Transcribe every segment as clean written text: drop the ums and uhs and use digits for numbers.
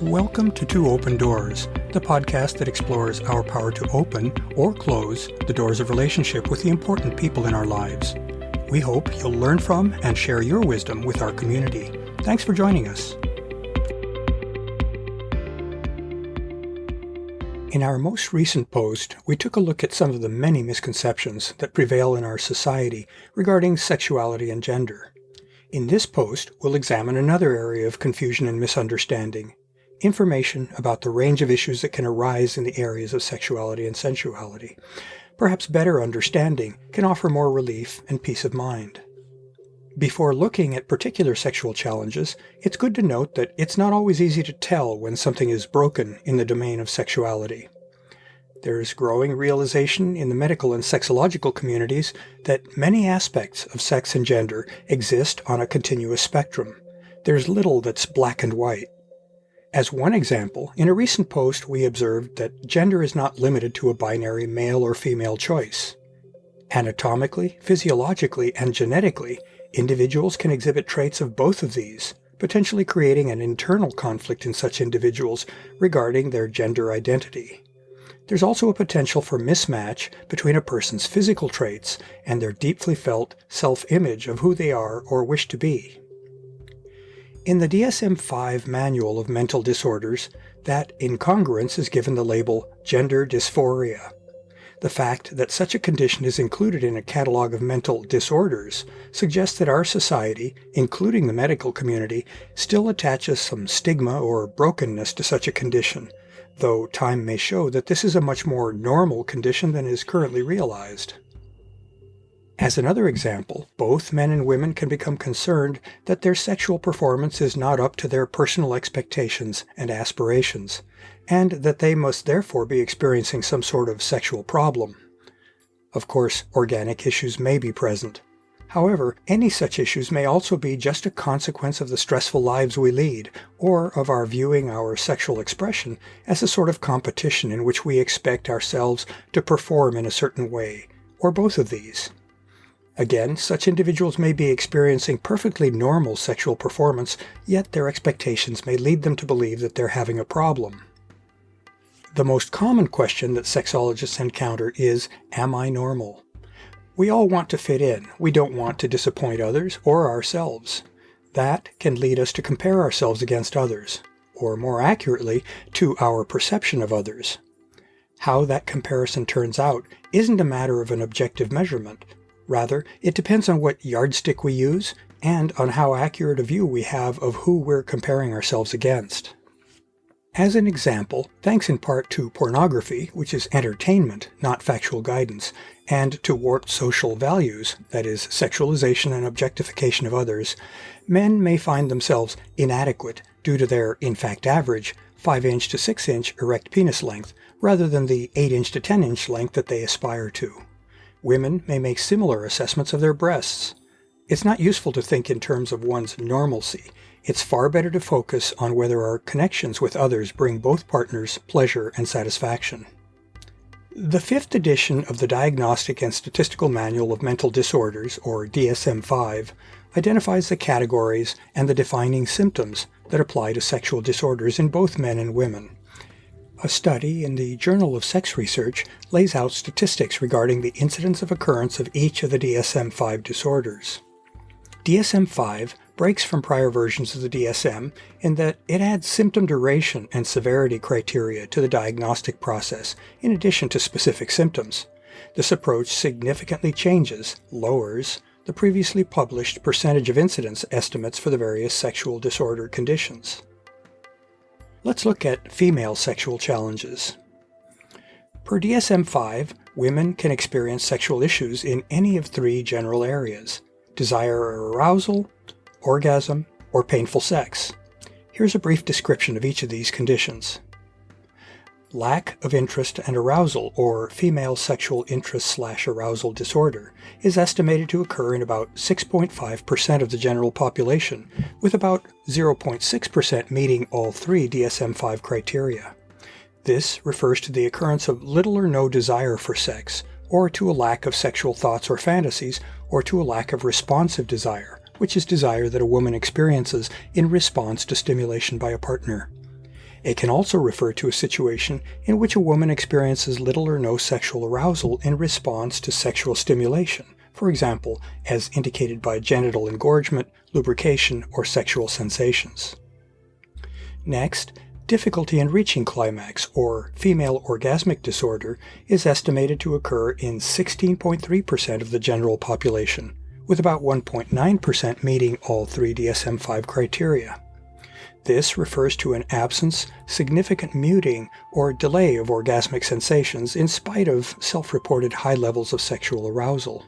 Welcome to Two Open Doors, the podcast that explores our power to open or close the doors of relationship with the important people in our lives. We hope you'll learn from and share your wisdom with our community. Thanks for joining us. In our most recent post, we took a look at some of the many misconceptions that prevail in our society regarding sexuality and gender. In this post, we'll examine another area of confusion and misunderstanding: information about the range of issues that can arise in the areas of sexuality and sensuality. Perhaps better understanding can offer more relief and peace of mind. Before looking at particular sexual challenges, it's good to note that it's not always easy to tell when something is broken in the domain of sexuality. There's growing realization in the medical and sexological communities that many aspects of sex and gender exist on a continuous spectrum. There's little that's black and white. As one example, in a recent post we observed that gender is not limited to a binary male or female choice. Anatomically, physiologically, and genetically, individuals can exhibit traits of both of these, potentially creating an internal conflict in such individuals regarding their gender identity. There's also a potential for mismatch between a person's physical traits and their deeply felt self-image of who they are or wish to be. In the DSM-5 Manual of Mental Disorders, that incongruence is given the label gender dysphoria. The fact that such a condition is included in a catalog of mental disorders suggests that our society, including the medical community, still attaches some stigma or brokenness to such a condition, though time may show that this is a much more normal condition than is currently realized. As another example, both men and women can become concerned that their sexual performance is not up to their personal expectations and aspirations, and that they must therefore be experiencing some sort of sexual problem. Of course, organic issues may be present. However, any such issues may also be just a consequence of the stressful lives we lead, or of our viewing our sexual expression as a sort of competition in which we expect ourselves to perform in a certain way, or both of these. Again, such individuals may be experiencing perfectly normal sexual performance, yet their expectations may lead them to believe that they're having a problem. The most common question that sexologists encounter is, am I normal? We all want to fit in. We don't want to disappoint others or ourselves. That can lead us to compare ourselves against others, or more accurately, to our perception of others. How that comparison turns out isn't a matter of an objective measurement. Rather, it depends on what yardstick we use and on how accurate a view we have of who we're comparing ourselves against. As an example, thanks in part to pornography, which is entertainment, not factual guidance, and to warped social values, that is, sexualization and objectification of others, men may find themselves inadequate due to their, in fact average, 5-inch to 6-inch erect penis length, rather than the 8-inch to 10-inch length that they aspire to. Women may make similar assessments of their breasts. It's not useful to think in terms of one's normalcy. It's far better to focus on whether our connections with others bring both partners pleasure and satisfaction. The 5th edition of the Diagnostic and Statistical Manual of Mental Disorders, or DSM-5, identifies the categories and the defining symptoms that apply to sexual disorders in both men and women. A study in the Journal of Sex Research lays out statistics regarding the incidence of occurrence of each of the DSM-5 disorders. DSM-5 breaks from prior versions of the DSM in that it adds symptom duration and severity criteria to the diagnostic process, in addition to specific symptoms. This approach significantly lowers, the previously published percentage of incidence estimates for the various sexual disorder conditions. Let's look at female sexual challenges. Per DSM-5, women can experience sexual issues in any of 3 general areas: desire or arousal, orgasm, or painful sex. Here's a brief description of each of these conditions. Lack of interest and arousal, or female sexual interest/arousal disorder, is estimated to occur in about 6.5% of the general population, with about 0.6% meeting all 3 DSM-5 criteria. This refers to the occurrence of little or no desire for sex, or to a lack of sexual thoughts or fantasies, or to a lack of responsive desire, which is desire that a woman experiences in response to stimulation by a partner. It can also refer to a situation in which a woman experiences little or no sexual arousal in response to sexual stimulation, for example, as indicated by genital engorgement, lubrication, or sexual sensations. Next, difficulty in reaching climax, or female orgasmic disorder, is estimated to occur in 16.3% of the general population, with about 1.9% meeting all three DSM-5 criteria. This refers to an absence, significant muting, or delay of orgasmic sensations in spite of self-reported high levels of sexual arousal.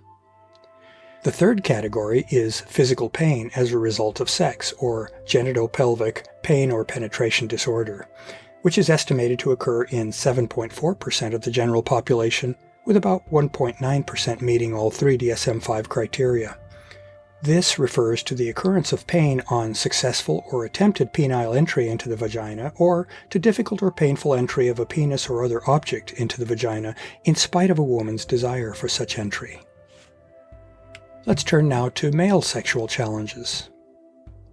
The third category is physical pain as a result of sex, or genitopelvic pain or penetration disorder, which is estimated to occur in 7.4% of the general population, with about 1.9% meeting all three DSM-5 criteria. This refers to the occurrence of pain on successful or attempted penile entry into the vagina, or to difficult or painful entry of a penis or other object into the vagina in spite of a woman's desire for such entry. Let's turn now to male sexual challenges.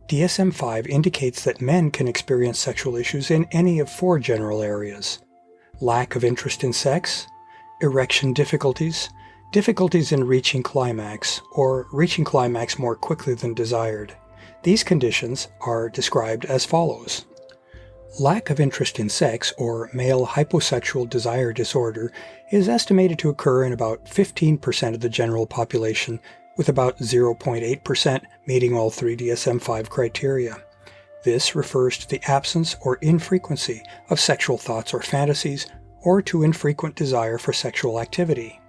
DSM-5 indicates that men can experience sexual issues in any of four general areas: lack of interest in sex, erection difficulties, difficulties in reaching climax, or reaching climax more quickly than desired. These conditions are described as follows. Lack of interest in sex, or male hyposexual desire disorder, is estimated to occur in about 15% of the general population, with about 0.8% meeting all three DSM-5 criteria. This refers to the absence or infrequency of sexual thoughts or fantasies, or to infrequent desire for sexual activity.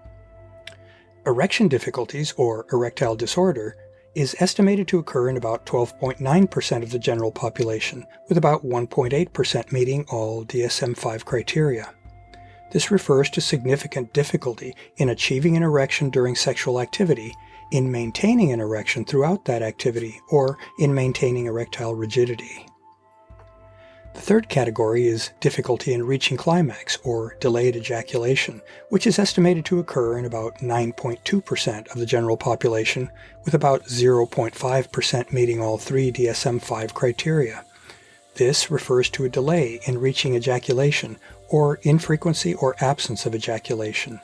Erection difficulties, or erectile disorder, is estimated to occur in about 12.9% of the general population, with about 1.8% meeting all DSM-5 criteria. This refers to significant difficulty in achieving an erection during sexual activity, in maintaining an erection throughout that activity, or in maintaining erectile rigidity. The third category is difficulty in reaching climax, or delayed ejaculation, which is estimated to occur in about 9.2% of the general population, with about 0.5% meeting all three DSM-5 criteria. This refers to a delay in reaching ejaculation, or infrequency or absence of ejaculation.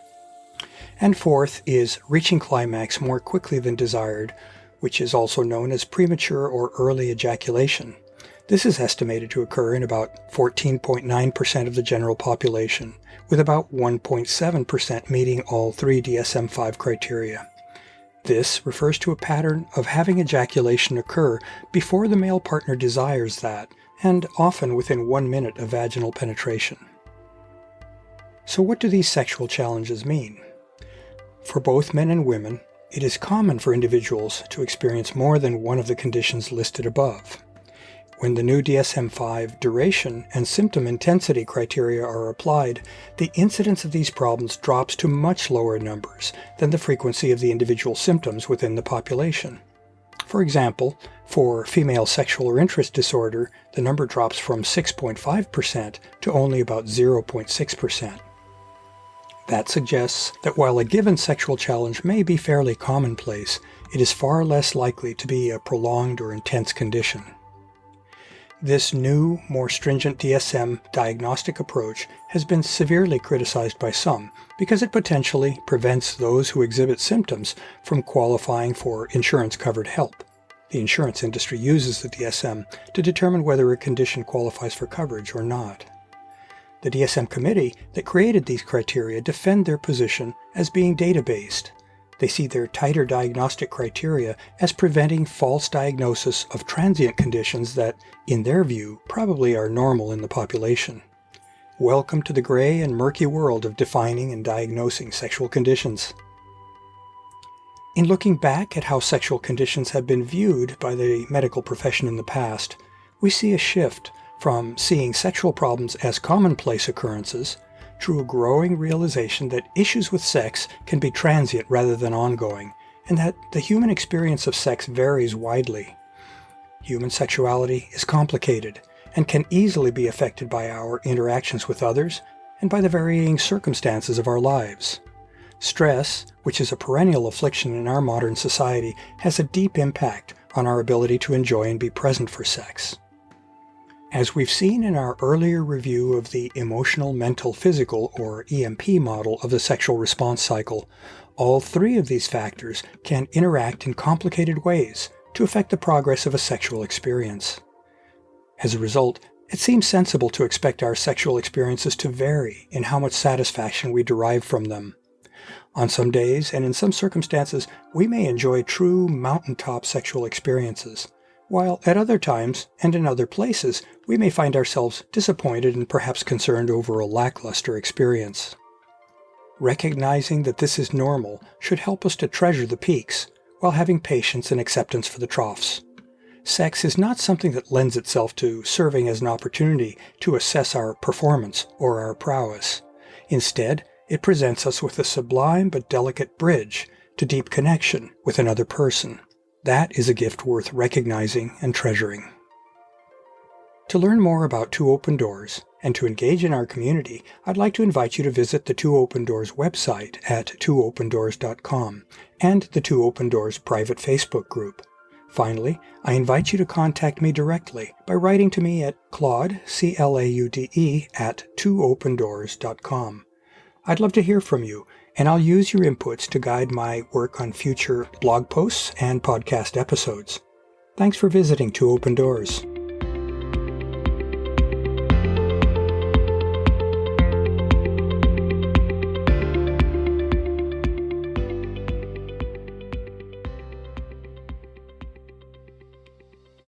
And fourth is reaching climax more quickly than desired, which is also known as premature or early ejaculation. This is estimated to occur in about 14.9% of the general population, with about 1.7% meeting all three DSM-5 criteria. This refers to a pattern of having ejaculation occur before the male partner desires that, and often within 1 minute of vaginal penetration. So what do these sexual challenges mean? For both men and women, it is common for individuals to experience more than one of the conditions listed above. When the new DSM-5 duration and symptom intensity criteria are applied, the incidence of these problems drops to much lower numbers than the frequency of the individual symptoms within the population. For example, for female sexual or interest disorder, the number drops from 6.5% to only about 0.6%. That suggests that while a given sexual challenge may be fairly commonplace, it is far less likely to be a prolonged or intense condition. This new, more stringent DSM diagnostic approach has been severely criticized by some because it potentially prevents those who exhibit symptoms from qualifying for insurance-covered help. The insurance industry uses the DSM to determine whether a condition qualifies for coverage or not. The DSM committee that created these criteria defend their position as being data-based. They see their tighter diagnostic criteria as preventing false diagnosis of transient conditions that, in their view, probably are normal in the population. Welcome to the gray and murky world of defining and diagnosing sexual conditions. In looking back at how sexual conditions have been viewed by the medical profession in the past, we see a shift from seeing sexual problems as commonplace occurrences to a growing realization that issues with sex can be transient rather than ongoing, and that the human experience of sex varies widely. Human sexuality is complicated and can easily be affected by our interactions with others and by the varying circumstances of our lives. Stress, which is a perennial affliction in our modern society, has a deep impact on our ability to enjoy and be present for sex. As we've seen in our earlier review of the emotional, mental, physical, or EMP model of the sexual response cycle, all three of these factors can interact in complicated ways to affect the progress of a sexual experience. As a result, it seems sensible to expect our sexual experiences to vary in how much satisfaction we derive from them. On some days and in some circumstances, we may enjoy true mountaintop sexual experiences, while at other times and in other places, we may find ourselves disappointed and perhaps concerned over a lackluster experience. Recognizing that this is normal should help us to treasure the peaks, while having patience and acceptance for the troughs. Sex is not something that lends itself to serving as an opportunity to assess our performance or our prowess. Instead, it presents us with a sublime but delicate bridge to deep connection with another person. That is a gift worth recognizing and treasuring. To learn more about Two Open Doors and to engage in our community, I'd like to invite you to visit the Two Open Doors website at twopendoors.com and the Two Open Doors private Facebook group. Finally, I invite you to contact me directly by writing to me at Claude, C-L-A-U-D-E, at twopendoors.com. I'd love to hear from you, and I'll use your inputs to guide my work on future blog posts and podcast episodes. Thanks for visiting Two Open Doors.